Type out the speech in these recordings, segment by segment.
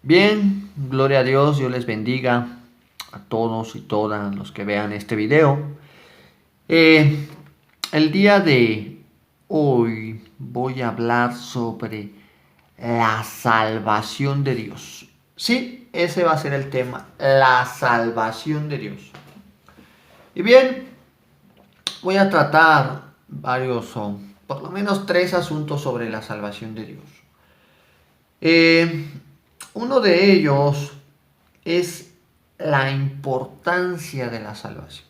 Bien, gloria a Dios, Dios les bendiga a todos y todas los que vean este video. Eh, el día de hoy voy a hablar sobre la salvación de Dios. Sí, ese va a ser el tema, la salvación de Dios. Y bien, voy a tratar varios, o por lo menos tres asuntos sobre la salvación de Dios. Eh, Uno de ellos es la importancia de la salvación.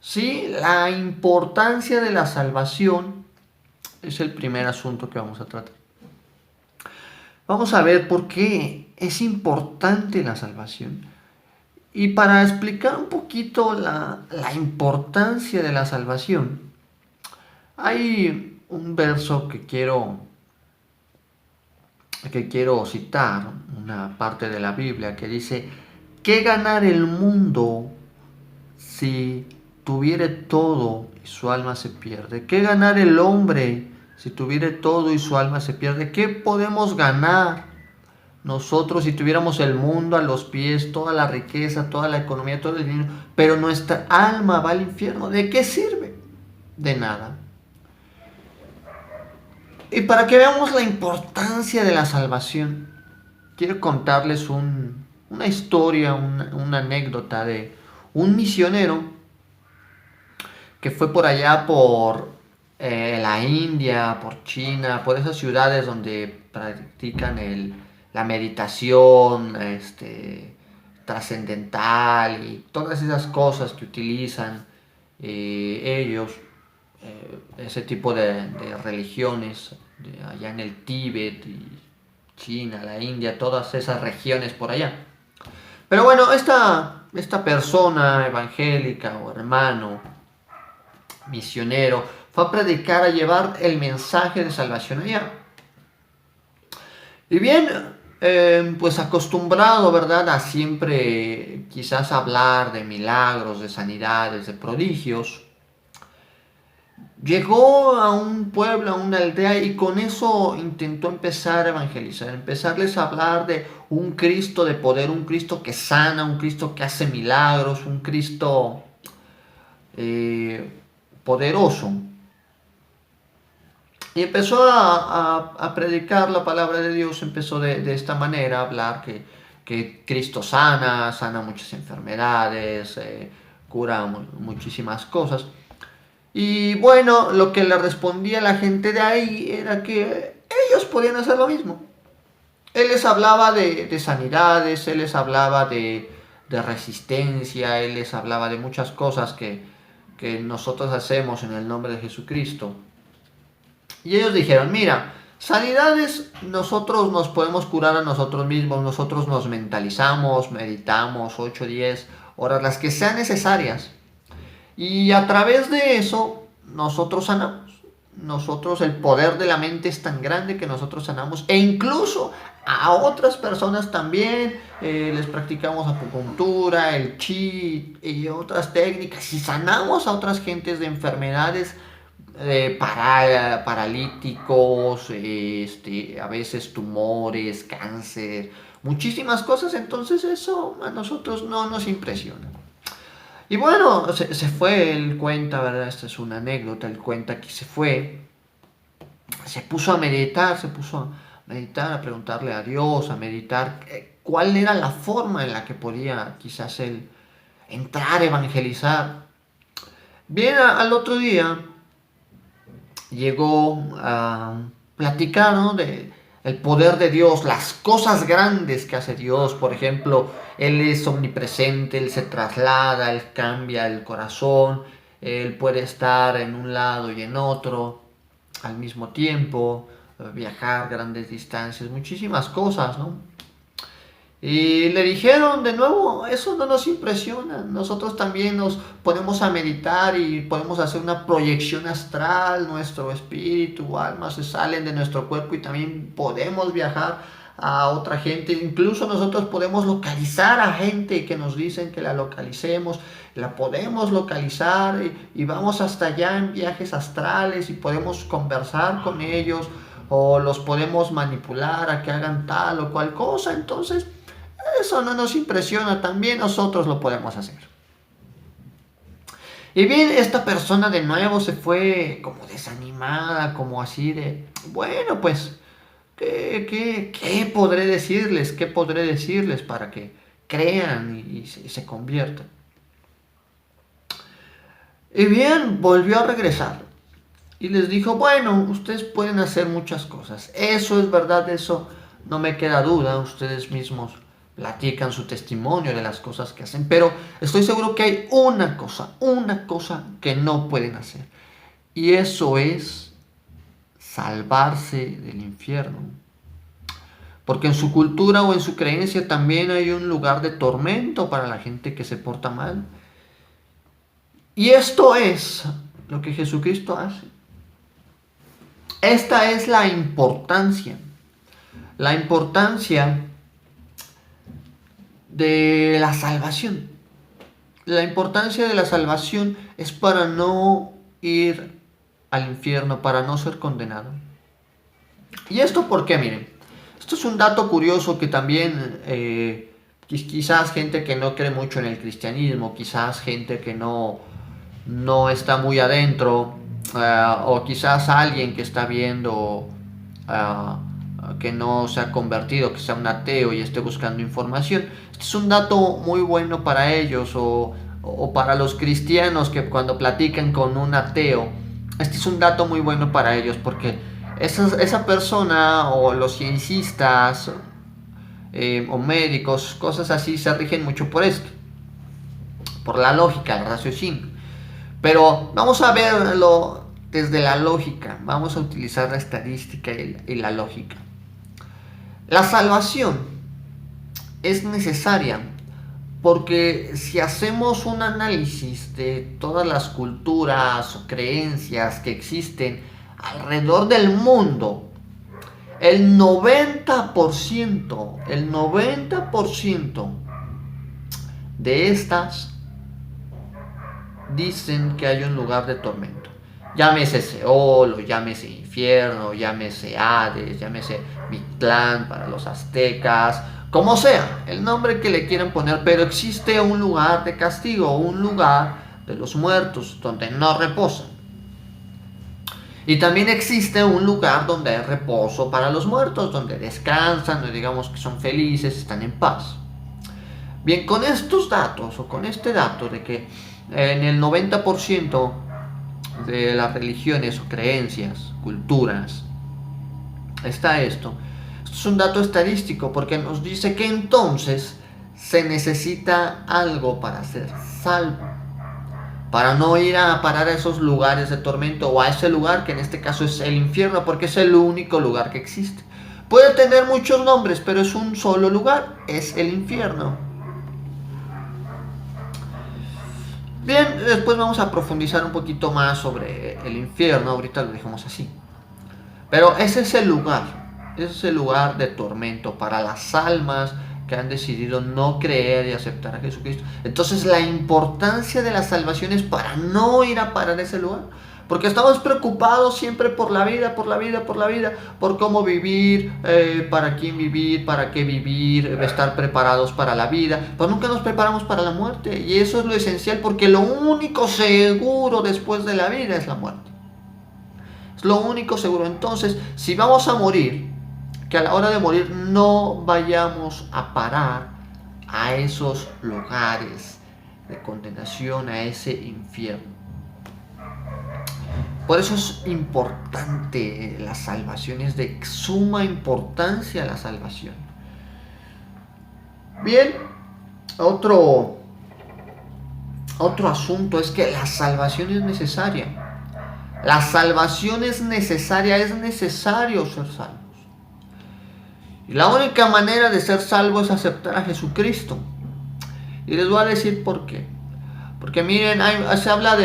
Sí, la importancia de la salvación es el primer asunto que vamos a tratar. Vamos a ver por qué es importante la salvación. Y para explicar un poquito la importancia de la salvación, hay un verso que quiero citar, una parte de la Biblia que dice: ¿qué ganar el mundo si tuviere todo y su alma se pierde? ¿Qué ganar el hombre si tuviere todo y su alma se pierde? ¿Qué podemos ganar nosotros si tuviéramos el mundo a los pies, toda la riqueza, toda la economía, todo el dinero, pero nuestra alma va al infierno? ¿De qué sirve? De nada. Y para que veamos la importancia de la salvación, quiero contarles una historia, una anécdota de un misionero que fue por allá por la India, por China, por esas ciudades donde practican la meditación trascendental y todas esas cosas que utilizan ellos, ese tipo de religiones, allá en el Tíbet y China, la India, todas esas regiones por allá. Pero bueno, esta persona evangélica o hermano misionero fue a predicar, a llevar el mensaje de salvación allá. Y bien, pues acostumbrado, ¿verdad?, a siempre quizás hablar de milagros, de sanidades, de prodigios, llegó a un pueblo, a una aldea, y con eso intentó empezar a evangelizar, empezarles a hablar de un Cristo de poder, un Cristo que sana, un Cristo que hace milagros, un Cristo poderoso. Y empezó a predicar la palabra de Dios, empezó de esta manera a hablar que Cristo sana muchas enfermedades, cura muchísimas cosas. Y bueno, lo que le respondía la gente de ahí era que ellos podían hacer lo mismo. Él les hablaba de sanidades, él les hablaba de resistencia, él les hablaba de muchas cosas que nosotros hacemos en el nombre de Jesucristo. Y ellos dijeron: mira, sanidades nosotros nos podemos curar a nosotros mismos, nosotros nos mentalizamos, meditamos 8, 10 horas, las que sean necesarias. Y a través de eso nosotros sanamos. Nosotros, el poder de la mente es tan grande que nosotros sanamos. E incluso a otras personas también les practicamos acupuntura, el chi y otras técnicas. Y sanamos a otras gentes de enfermedades paralíticos, a veces tumores, cáncer, muchísimas cosas. Entonces eso a nosotros no nos impresiona. Y bueno, se fue, él cuenta, ¿verdad? Esta es una anécdota, él cuenta que se puso a meditar, a preguntarle a Dios, a meditar cuál era la forma en la que podía quizás él entrar a evangelizar. Bien, al otro día llegó a platicar, ¿no?, de el poder de Dios, las cosas grandes que hace Dios. Por ejemplo, Él es omnipresente, Él se traslada, Él cambia el corazón, Él puede estar en un lado y en otro al mismo tiempo, viajar grandes distancias, muchísimas cosas, ¿no? Y le dijeron de nuevo: eso no nos impresiona, nosotros también nos ponemos a meditar y podemos hacer una proyección astral, nuestro espíritu, alma se salen de nuestro cuerpo y también podemos viajar a otra gente. Incluso nosotros podemos localizar a gente que nos dicen que la localicemos, la podemos localizar y vamos hasta allá en viajes astrales y podemos conversar con ellos. o los podemos manipular a que hagan tal o cual cosa, entonces eso no nos impresiona, también nosotros lo podemos hacer. Y bien, esta persona de nuevo se fue como desanimada, como así de, bueno, pues, ¿qué podré decirles? ¿Qué podré decirles para que crean y se conviertan? Y bien, volvió a regresar y les dijo, bueno, ustedes pueden hacer muchas cosas. Eso es verdad, eso no me queda duda. Ustedes mismos platican su testimonio de las cosas que hacen. Pero estoy seguro que hay una cosa que no pueden hacer. Y eso es salvarse del infierno. Porque en su cultura o en su creencia también hay un lugar de tormento para la gente que se porta mal. Y esto es lo que Jesucristo hace. Esta es la importancia de la salvación. La importancia de la salvación es para no ir al infierno, para no ser condenado. ¿Y esto por qué? Miren, esto es un dato curioso que también quizás gente que no cree mucho en el cristianismo, quizás gente que no está muy adentro, o quizás alguien que está viendo que no se ha convertido, que sea un ateo y esté buscando información. Este es un dato muy bueno para ellos, o para los cristianos que cuando platican con un ateo, este es un dato muy bueno para ellos, porque esa persona o los ciencistas o médicos, cosas así, se rigen mucho por esto, por la lógica, el raciocinio. Pero vamos a verlo desde la lógica, vamos a utilizar la estadística y la lógica. La salvación es necesaria porque si hacemos un análisis de todas las culturas o creencias que existen alrededor del mundo, el 90% de estas dicen que hay un lugar de tormento. Llámese Seol, o llámese infierno, llámese Hades, llámese Mictlán para los aztecas, como sea, el nombre que le quieran poner, pero existe un lugar de castigo, un lugar de los muertos donde no reposan. Y también existe un lugar donde hay reposo para los muertos, donde descansan, donde digamos que son felices, están en paz. Bien, con estos datos, o con este dato de que en el 90% de las religiones o creencias, culturas, está esto. Esto es un dato estadístico porque nos dice que entonces se necesita algo para ser salvo, para no ir a parar a esos lugares de tormento, o a ese lugar que en este caso es el infierno, porque es el único lugar que existe. Puede tener muchos nombres, pero es un solo lugar, es el infierno. Bien, después vamos a profundizar un poquito más sobre el infierno, ahorita lo dejamos así. Pero ese es el lugar de tormento para las almas que han decidido no creer y aceptar a Jesucristo. Entonces la importancia de la salvación es para no ir a parar a ese lugar. Porque estamos preocupados siempre por la vida, por cómo vivir, para quién vivir, para qué vivir, estar preparados para la vida. Pero nunca nos preparamos para la muerte. Y eso es lo esencial, porque lo único seguro después de la vida es la muerte. Es lo único seguro. Entonces, si vamos a morir, que a la hora de morir no vayamos a parar a esos lugares de condenación, a ese infierno. Por eso es importante la salvación, es de suma importancia la salvación. Bien, otro asunto es que la salvación es necesaria. La salvación es necesaria, es necesario ser salvos. Y la única manera de ser salvo es aceptar a Jesucristo. Y les voy a decir por qué. Porque miren, se habla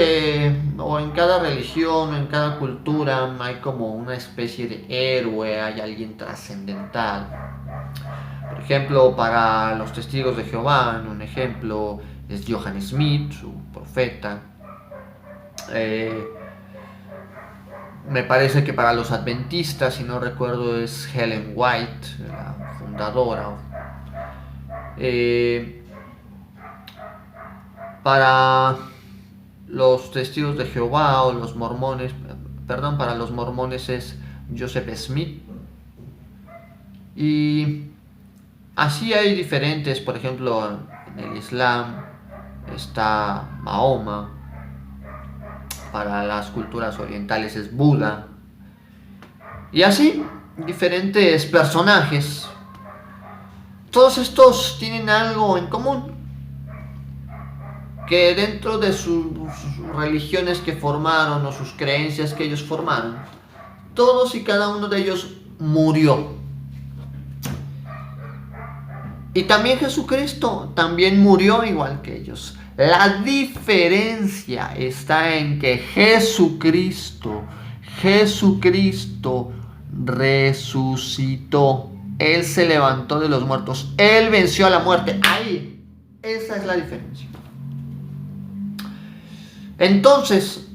o en cada religión, en cada cultura, hay como una especie de héroe, hay alguien trascendental. Por ejemplo, para los testigos de Jehová, un ejemplo es Johann Smith, su profeta. Me parece que para los adventistas, si no recuerdo, es Ellen White, la fundadora. Eh, para los testigos de Jehová o los mormones, perdón, para los mormones es Joseph Smith. Y así hay diferentes, por ejemplo, en el Islam está Mahoma, para las culturas orientales es Buda, y así diferentes personajes. Todos estos tienen algo en común, que dentro de sus religiones que formaron o sus creencias que ellos formaron, todos y cada uno de ellos murió. Y también Jesucristo también murió igual que ellos. La diferencia está en que Jesucristo resucitó. Él se levantó de los muertos. Él venció a la muerte. Ahí, esa es la diferencia. Entonces,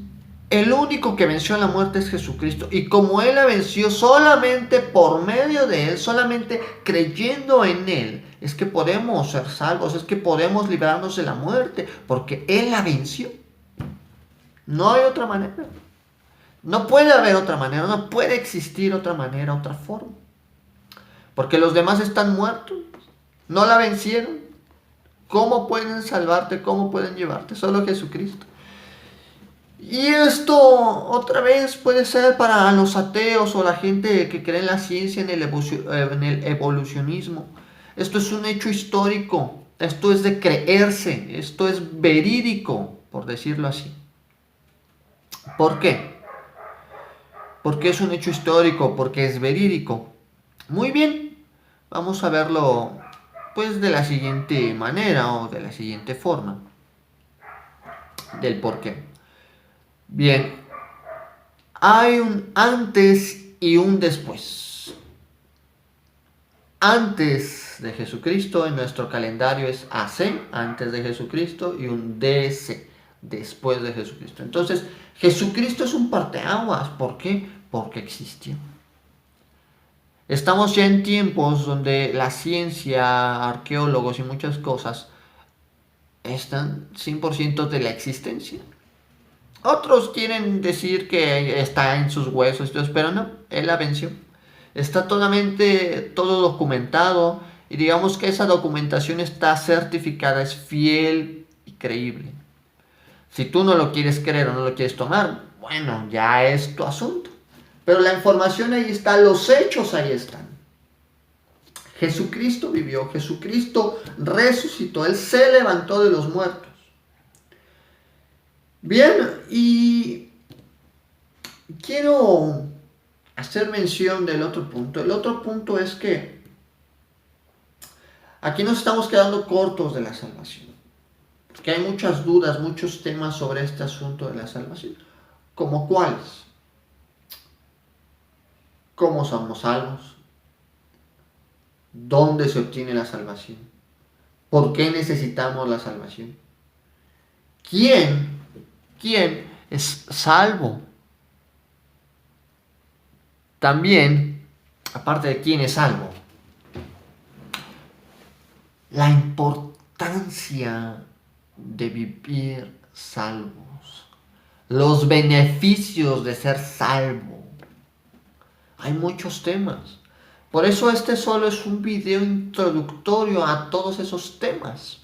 el único que venció a la muerte es Jesucristo. Y como Él la venció solamente por medio de Él, solamente creyendo en Él, es que podemos ser salvos, es que podemos librarnos de la muerte, porque Él la venció. No hay otra manera. No puede haber otra manera, no puede existir otra manera, otra forma. Porque los demás están muertos, no la vencieron. ¿Cómo pueden salvarte? ¿Cómo pueden llevarte? Solo Jesucristo. Y esto otra vez puede ser para los ateos o la gente que cree en la ciencia, en el evolucionismo. Esto es un hecho histórico, esto es de creerse, esto es verídico, por decirlo así. ¿Por qué? Porque es un hecho histórico, porque es verídico. Muy bien, vamos a verlo pues de la siguiente manera o de la siguiente forma. Del por qué. Bien, hay un antes y un después. Antes de Jesucristo en nuestro calendario es AC, antes de Jesucristo, y un DC, después de Jesucristo. Entonces, Jesucristo es un parteaguas. ¿Por qué? Porque existió. Estamos ya en tiempos donde la ciencia, arqueólogos y muchas cosas están 100% de la existencia. Otros quieren decir que está en sus huesos, pero no, Él la venció. Está totalmente todo documentado y digamos que esa documentación está certificada, es fiel y creíble. Si tú no lo quieres creer o no lo quieres tomar, bueno, ya es tu asunto. Pero la información ahí está, los hechos ahí están. Jesucristo vivió, Jesucristo resucitó, Él se levantó de los muertos. Bien, y quiero hacer mención del otro punto. El otro punto es que aquí nos estamos quedando cortos de la salvación. Porque hay muchas dudas, muchos temas sobre este asunto de la salvación. ¿Como cuáles? ¿Cómo somos salvos? ¿Dónde se obtiene la salvación? ¿Por qué necesitamos la salvación? ¿Quién es salvo? También, aparte de quién es salvo, la importancia de vivir salvos, los beneficios de ser salvo. Hay muchos temas. Por eso este solo es un video introductorio a todos esos temas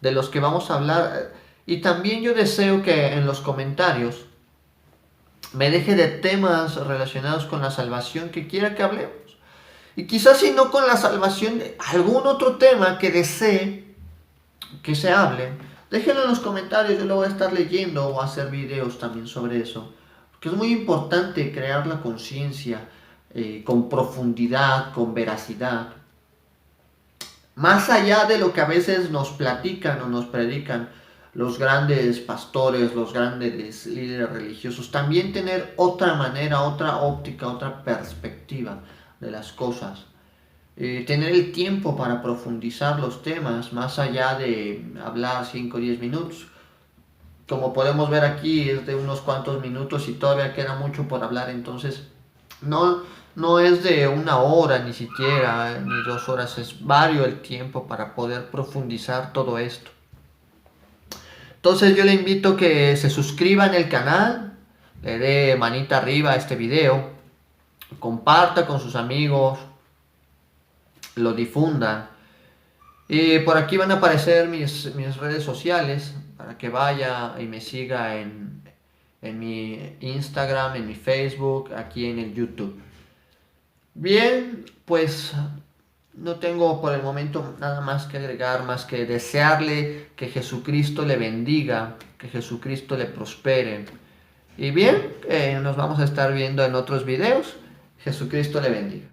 de los que vamos a hablar. Y también yo deseo que en los comentarios me deje de temas relacionados con la salvación que quiera que hablemos. Y quizás si no con la salvación, de algún otro tema que desee que se hable, déjenlo en los comentarios, yo lo voy a estar leyendo o hacer videos también sobre eso. Porque es muy importante crear la conciencia con profundidad, con veracidad. Más allá de lo que a veces nos platican o nos predican los grandes pastores, los grandes líderes religiosos, también tener otra manera, otra óptica, otra perspectiva de las cosas. Tener el tiempo para profundizar los temas, más allá de hablar 5 o 10 minutos. como podemos ver aquí, es de unos cuantos minutos y todavía queda mucho por hablar, entonces no, no es de una hora ni siquiera, ni 2 horas, es vario el tiempo para poder profundizar todo esto. Entonces yo le invito a que se suscriba en el canal, le dé manita arriba a este video, comparta con sus amigos, lo difunda. Y por aquí van a aparecer mis redes sociales para que vaya y me siga en mi Instagram, en mi Facebook, aquí en el YouTube. Bien, pues no tengo por el momento nada más que agregar, más que desearle que Jesucristo le bendiga, que Jesucristo le prospere. Y bien, nos vamos a estar viendo en otros videos. Jesucristo le bendiga.